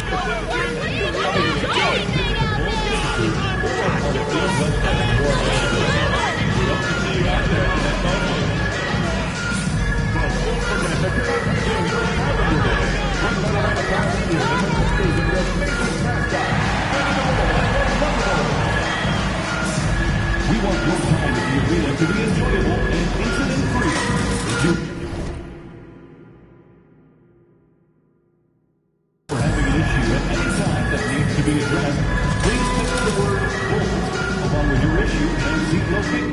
We want your time at the arena to be enjoyable and incident-free. For having an issue at any time that needs to be addressed, please text the word "bull" along with your issue and seat location.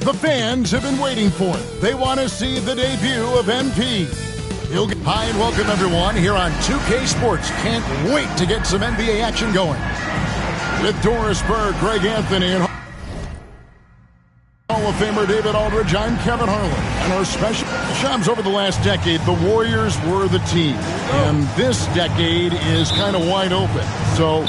The fans have been waiting for it. They want to see the debut of MP. Hi and welcome everyone here on 2K Sports. Can't wait to get some NBA action going. With Doris Berg, Greg Anthony, and Hall of Famer David Aldridge, I'm Kevin Harlan. And our special Shams, over the last decade, the Warriors were the team. And this decade is kind of wide open. So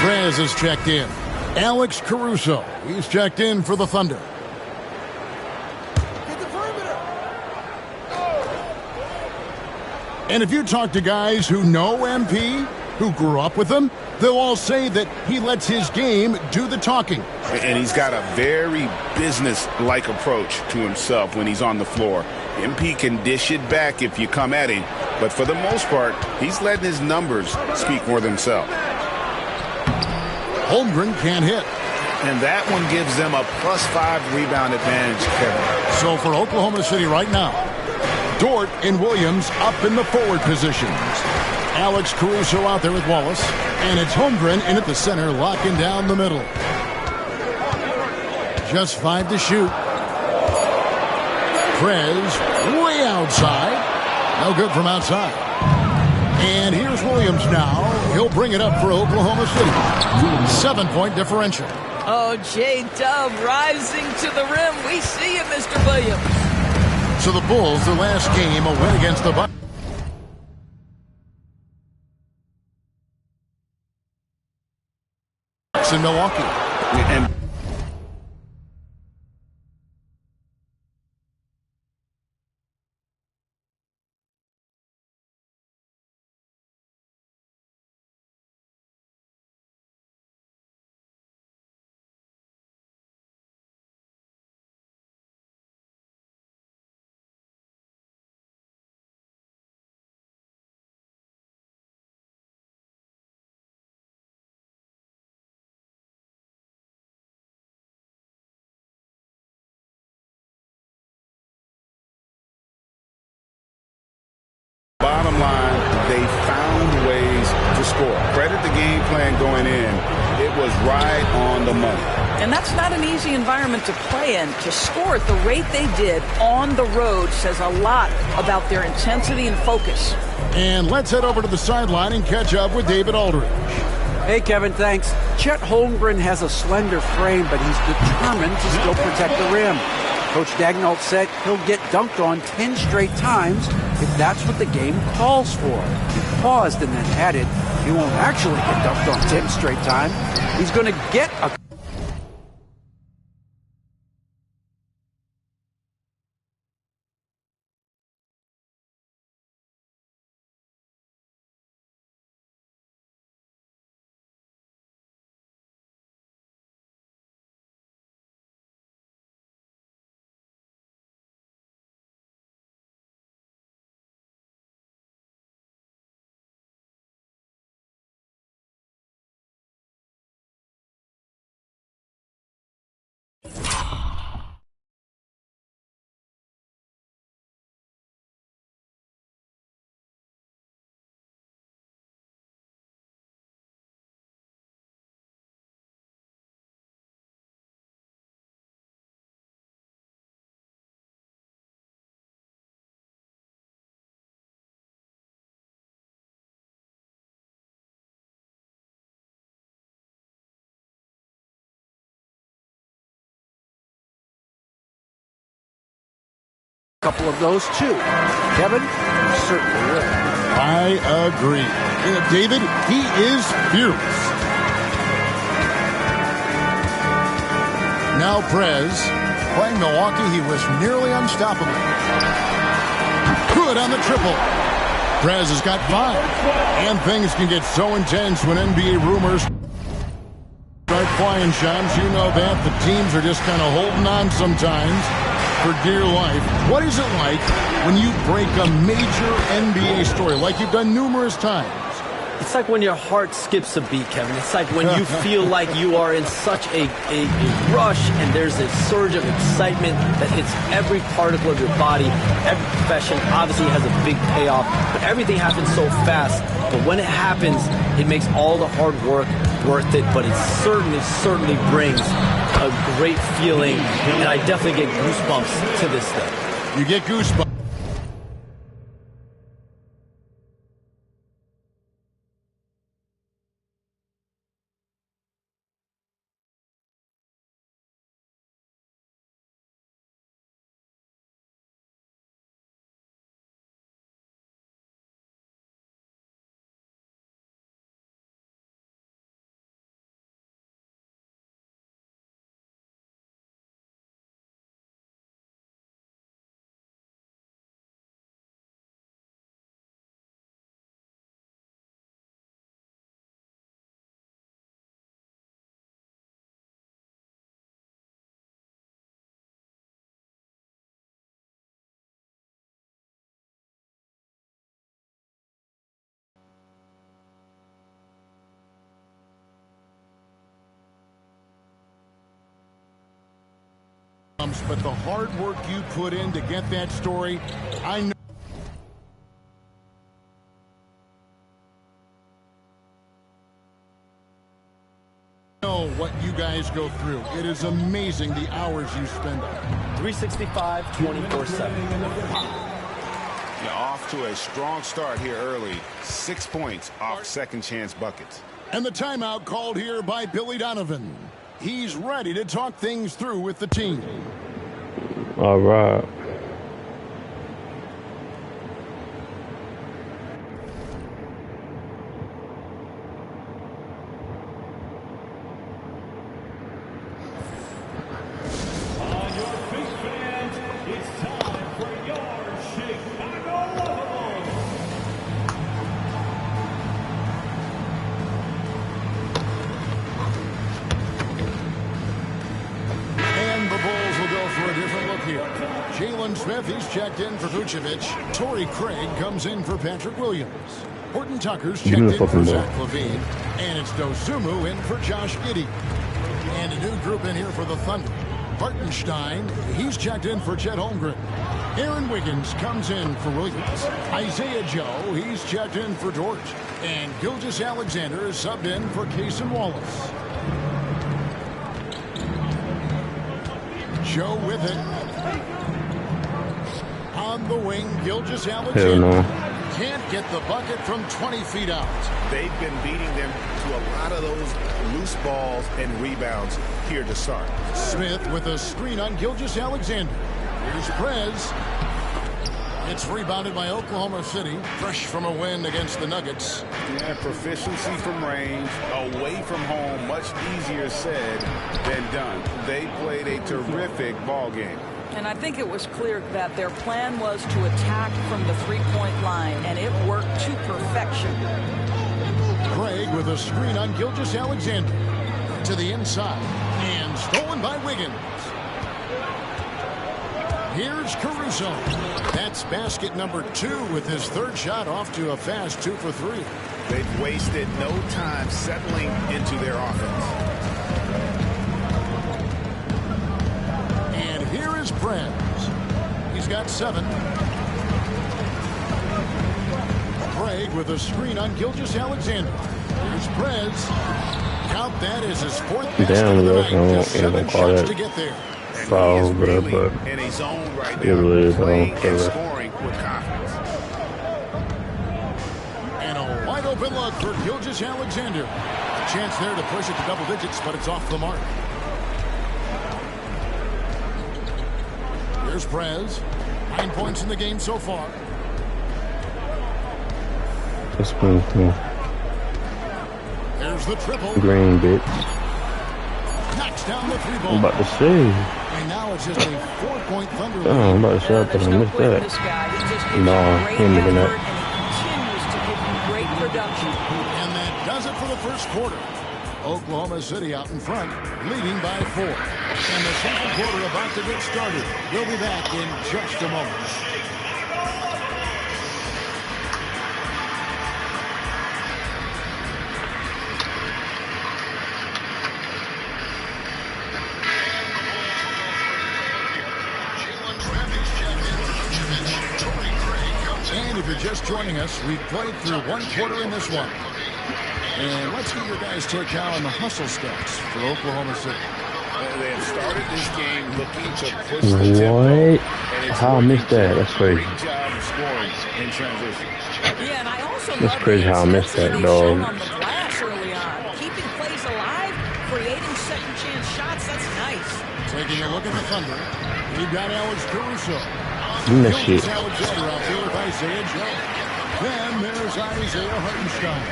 Prez is checked in. Alex Caruso, he's checked in for the Thunder. And if you talk to guys who know MP, who grew up with him, they'll all say that he lets his game do the talking. And he's got a very business-like approach to himself when he's on the floor. MP can dish it back if you come at him, but for the most part, he's letting his numbers speak for themselves. Holmgren can't hit. And that one gives them a +5 rebound advantage, Kevin. So for Oklahoma City right now, Dort and Williams up in the forward positions. Alex Caruso out there with Wallace. And it's Holmgren in at the center, locking down the middle. Just 5 to shoot. Prez way outside. No good from outside. And here's Williams now. He'll bring it up for Oklahoma City. 7-point differential. Oh, J-Dub rising to the rim. We see you, Mr. Williams. So the Bulls, their last game, a win against the Bucks in Milwaukee. And bottom line, they found ways to score. Credit the game plan going in. It was right on the money. And that's not an easy environment to play in. To score at the rate they did on the road says a lot about their intensity and focus. And let's head over to the sideline and catch up with David Aldridge. Hey, Kevin, thanks. Chet Holmgren has a slender frame, but he's determined to still protect the rim. Coach Dagnall said he'll get dunked on 10 straight times if that's what the game calls for. He paused and then added, he won't actually get dunked on 10 straight times. He's going to get a couple of those too. Kevin certainly will. I agree. David, he is fearless. Now Prez, playing Milwaukee, he was nearly unstoppable. Good on the triple. Prez has got 5. And things can get so intense when NBA rumors start flying, Shams. You know that. The teams are just kind of holding on sometimes for dear life. What is it like when you break a major NBA story like you've done numerous times? It's like when your heart skips a beat, Kevin. It's like when you feel like you are in such a rush and there's a surge of excitement that hits every particle of your body. Every profession obviously has a big payoff, but everything happens so fast. But when it happens, it makes all the hard work worth it, but it certainly brings a great feeling, and I definitely get goosebumps to this day. You get goosebumps. But the hard work you put in to get that story, I know what you guys go through. It is amazing the hours you spend on it. 365, 24/7. Yeah, off to a strong start here early. 6 points off second chance buckets. And the timeout called here by Billy Donovan. He's ready to talk things through with the team. All right. On your big fans, it's time for your Chicago Bulls. And the Bulls will go for a different look here. Jalen Smith, he's checked in for Vucevic. Torrey Craig comes in for Patrick Williams. Horton Tucker's checked in for Zach LaVine. And it's Dosunmu in for Josh Giddey. And a new group in here for the Thunder. Hartenstein, he's checked in for Chet Holmgren. Aaron Wiggins comes in for Williams. Isaiah Joe, he's checked in for Dort. And Gilgeous-Alexander is subbed in for Cason Wallace. Joe with it. On the wing, Gilgeous-Alexander can't get the bucket from 20 feet out. They've been beating them to a lot of those loose balls and rebounds here to start. Smith with a screen on Gilgeous-Alexander. Here's Prez. It's rebounded by Oklahoma City, fresh from a win against the Nuggets. Yeah, proficiency from range, away from home, much easier said than done. They played a terrific ball game. And I think it was clear that their plan was to attack from the three-point line, and it worked to perfection. Craig with a screen on Gilgeous-Alexander. To the inside, and stolen by Wiggins. Here's Caruso. That's basket number 2 with his third shot off to a fast 2 for 3. They've wasted no time settling into their offense. And here is Prez. He's got 7. Craig with a screen on Gilgeous-Alexander. Here's Prez. Count that as his 4th basket of the night. Just 7 shots to get there. Foul, but in a zone right it really is playing and scoring with confidence. And a wide open look for Gilgeous-Alexander. A chance there to push it to double digits, but it's off the mark. Here's Prez. 9 points in the game so far. That's one thing. There's the triple. Green bitch. Knocks down the 3 ball. I'm about to say. And now it's just a 4-point Thunder lead. Oh, I'm about to say I thought I missed that. No, he ain't making that. Continues to give you great production. And that does it for the first quarter. Oklahoma City out in front, leading by 4. And the second quarter about to get started. We'll be back in just a moment. And if you're just joining us, we've played through 1 quarter in this one. And let's get your guys' take now on the hustle stats for Oklahoma City. They have started this game looking to push the tempo. How I missed that? That's crazy. Great job scoring in transition. Yeah, and I also That's crazy how I missed that, dog. on the glass early on. Keeping plays alive, creating second chance shots, that's nice. Taking a look at the Thunder, we've got Alex Caruso. You missed shit. Alexander out there with Isaiah Joe. Then there's Isaiah Hartenstein.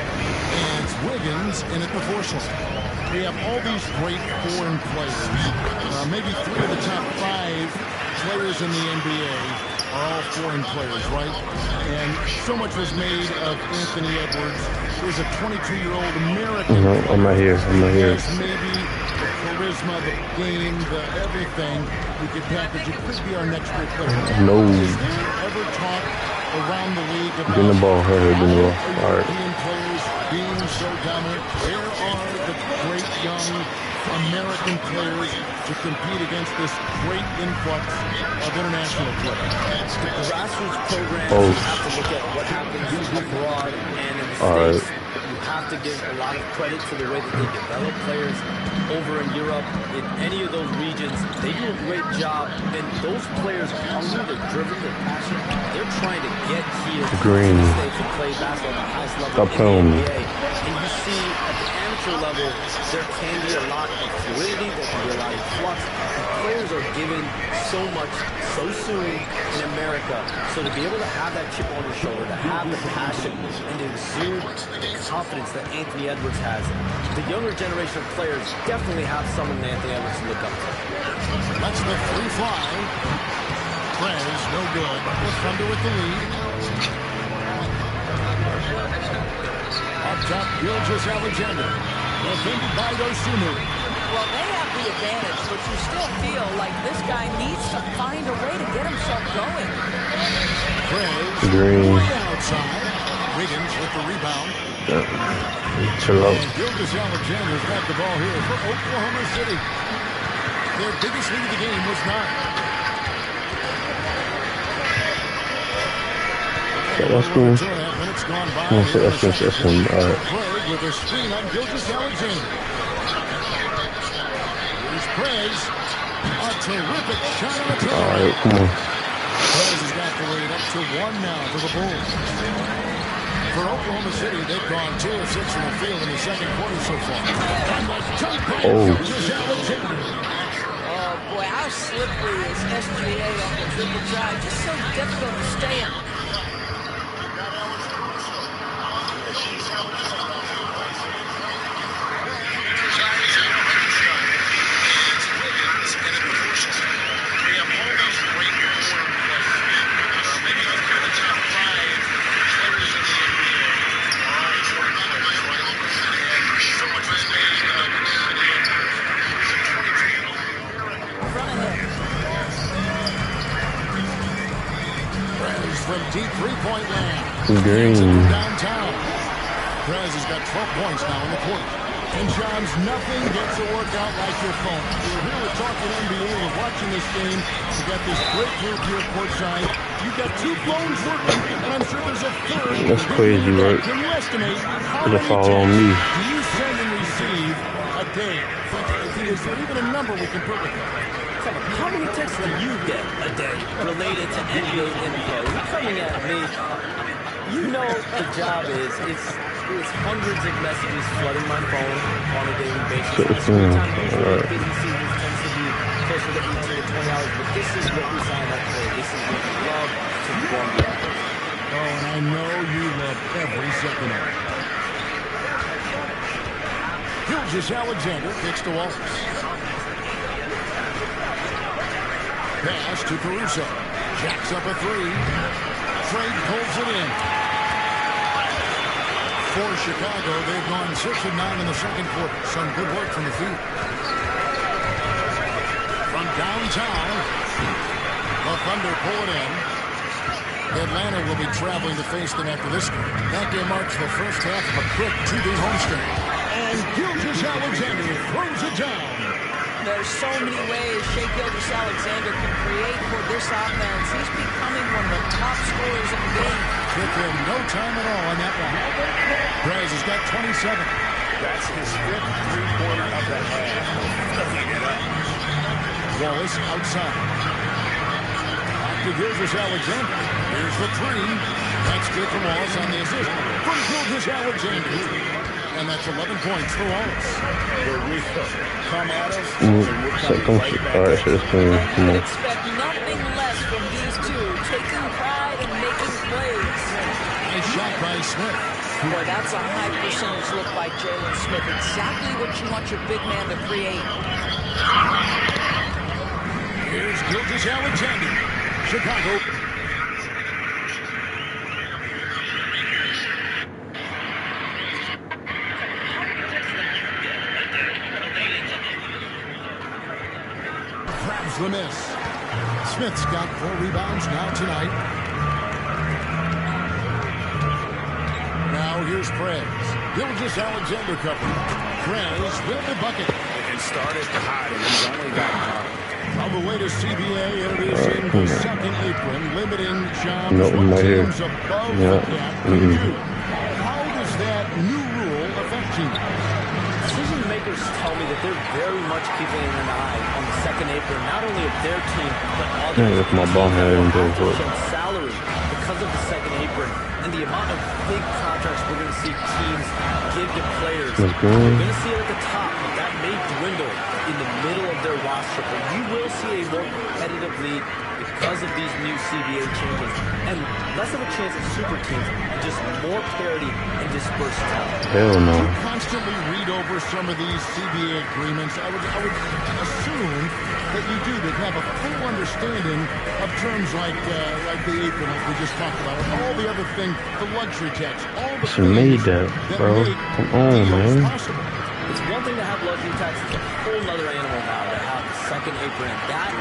And it's Wiggins in at the 4 slot. We have all these great foreign players. Maybe 3 of the top 5 players in the NBA are all foreign players, right? And so much was made of Anthony Edwards. He's a 22-year-old American. I'm right here. I'm right here. Maybe the charisma, the game, the everything we could package. It could be our next great player. No. Is there ever talk around the league about Getting the ball. Getting the ball. All right. European players being so dominant? Where are the great young American players to compete against this great influx of international players? The grassroots programs, you have to look at what happens abroad and in the States. You have to give a lot of credit to the way that they develop players over in Europe. In any of those regions, they do a great job. And those players are hungry, they're driven, they're passionate. They're trying to get here to the States and play basketball at the highest level in the NBA. And you see at the amateur level, there can be a lot of fluidity, there can be a lot of flux. And players are given so much so soon in America. So to be able to have that chip on your shoulder, to have the passion, and to exude confidence that Anthony Edwards has, the younger generation of players definitely have someone that Anthony Edwards to look up to. That's the 3 fly. Prez, no good. The Thunder with the lead. Up top, Gilgeous Alexander. Defended by Dosunmu. Well, they have the advantage, but you still feel like this guy needs to find a way to get himself going. Prez, Green. way outside. Wiggins with the rebound. Chill out. And Gilgeous Alexander's got the ball here for Oklahoma City. Their biggest lead of the game was 9. That's cool. 2.5 minutes gone by. That's some, Craig with a screen on Gilgeous Alexander. Here's Prez. A terrific shot on the turn. all right, come on. Prez has got the lead up to 1 now for the Bulls. For Oklahoma City, they've gone 2 of 6 from the field in the second quarter so far. And the jump by Gilgeous Alexander. Oh, boy, how slippery is SGA on the triple drive? Just so difficult to stay in. From deep three-point land. Green. Downtown. Prez has got 12 points now in the quarter. And Johns, nothing gets to work out like your phone. We're here to talk NBA. We're watching this game. You got this great group here courtside. You've got 2 phones working, and I'm sure there's a third. That's crazy, right? Can you estimate how There's a many foul on me. do you send and receive a day? Is there even a number we can put with that? How many texts do you get a day related to NBA info? You're coming at me. You know the job is, it's hundreds of messages flooding my phone on a daily basis. Every time busy season tends to be closer to 18 to 20 hours, but this is what we signed up for. This is what we love to perform the offense. Oh, and I know you love every second of it. Gilgeous-Alexander kicks to Wallace. Pass to Caruso. Jacks up a three. Trade pulls it in. For Chicago, they've gone 6 of 9 in the second quarter. Some good work from the field. From downtown, the Thunder pull it in. Atlanta will be traveling to face them after this game. That game marks the first half of a quick 2-game homestand. And Gilgeous-Alexander throws it down. There's so many ways Shai Gilgeous-Alexander can create for this offense. He's becoming one of the top scorers in the game. Took him no time at all on that one. Perez has got 27. That's his 5th three-pointer of the half. Wallace outside. Back to Gilgeous-Alexander. Here's the three. That's good from Wallace on the assist. From Gilgeous-Alexander. And that's 11 points for Wallace. Come at us. Second I should have seen. You can expect nothing less from these two, taking pride and making plays. Nice shot by Smith. Boy, that's a high percentage look by Jalen Smith. Exactly what you want your big man to create. Here's Gilgeous-Alexander. Chicago. Grabs the miss. Smith's got 4 rebounds now tonight. Now here's Perez. Gilgeous-Alexander covering. Perez with the bucket. And started hot, and he's only got On the way to CBA, introducing the second apron, limiting Shams right here. teams above Yeah. the cap to 2. How does that new rule affect you? Decision makers tell me that they're very much keeping an eye on the second apron, not only of their team, but others. Yeah, if my ball had him go for it. Salary because of the second apron and the amount of big contracts we're going to see teams give to players. That's good. We're going to see it at the top, but that may dwindle in the middle of their roster. But you will see a more competitive league because of these new CBA changes and less of a chance of super teams and just more parity and dispersed talent. Hell no. You constantly read over some of these CBA agreements. I would assume that you do to have a full understanding of terms like the apron, like we just talked about, and all the other things, the luxury tax, all the She made that, bro. Come on, man. Possible. It's one thing to have luxury tax. It's a whole other animal now to have the second apron. And that,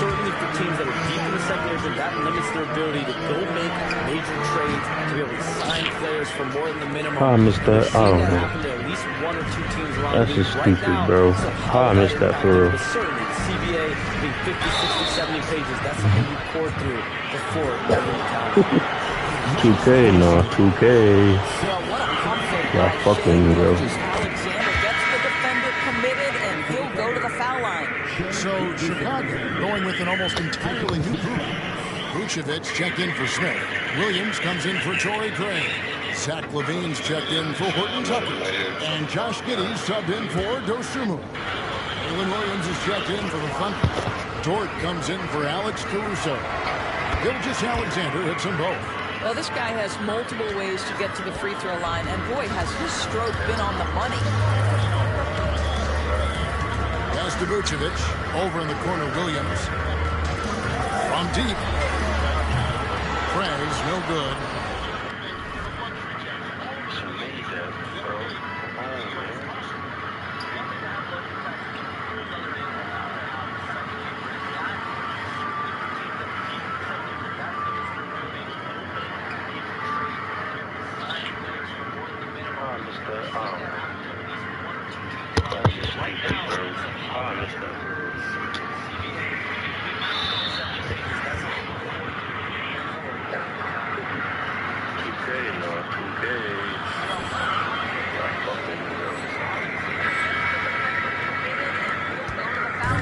certainly for teams that are deep in the second apron, that limits their ability to go make major trades, to be able to sign players for more than the minimum. How I missed that? I don't know. Happen to at least 1 or 2 teams around That's the just league. stupid, Right now, bro. it's a How I missed that for real? But certainly, the CBA being 50, 60, 70 pages, that's something you pour through before every calendar. 2K, no, 2K. Well, what a comfort. Yeah, fucking, bro. Alexander gets the defender committed, and he'll go to the foul line. So Chicago going with an almost entirely new group. Vucevic checked in for Smith. Williams comes in for Torrey Craig. Zach LaVine's checked in for Horton Tucker. And Josh Giddey's subbed in for Dosunmu. Jalen Williams is checked in for the Thunder. Dort comes in for Alex Caruso. Gilgeous-Alexander hits them both. Well, this guy has multiple ways to get to the free throw line, and boy, has his stroke been on the money. Pass to Vucevic. Over in the corner, Williams. From deep. Prez, no good.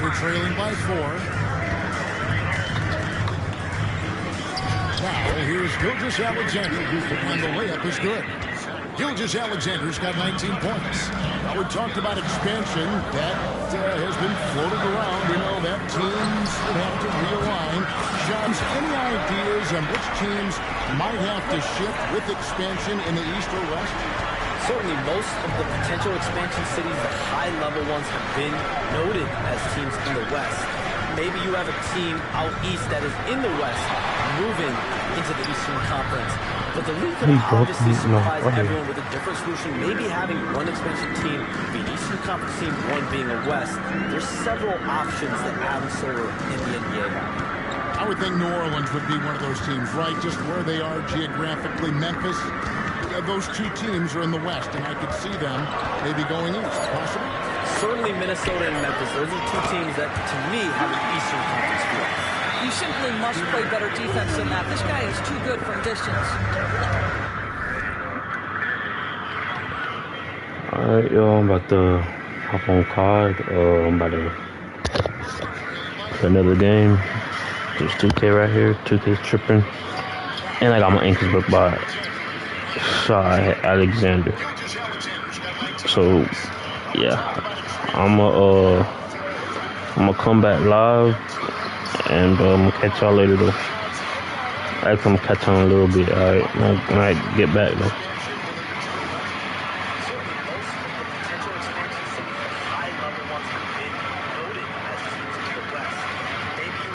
We're trailing by 4. Now here's Gilgeous-Alexander, and the layup is good. Gilgeous-Alexander's got 19 points. Now we talked about expansion. That has been floated around. You know, that teams, which teams might have to shift with expansion in the East or West? Certainly, most of the potential expansion cities, the high-level ones, have been noted as teams in the West. Maybe you have a team out east that is in the West moving into the Eastern Conference. But the league could obviously surprise everyone with a different solution. Maybe having one expansion team be an Eastern Conference team, one being a West. There's several options that Adam Silver in the NBA have. I would think New Orleans would be one of those teams, right? Just where they are geographically. Memphis, those two teams are in the West, and I could see them maybe going east, possibly. Certainly Minnesota and Memphis. Those are two teams that, to me, have an Eastern Conference feel. You simply must play better defense than that. This guy is too good from distance. Alright, yo, I'm about to hop on COD. I'm about to play another game. There's 2K right here. 2K's tripping. And I got my ankles broke by Shai Alexander. So, yeah. I'm gonna come back live. And I'm gonna catch y'all later though. I'm gonna catch on a little bit, alright? When I get back though.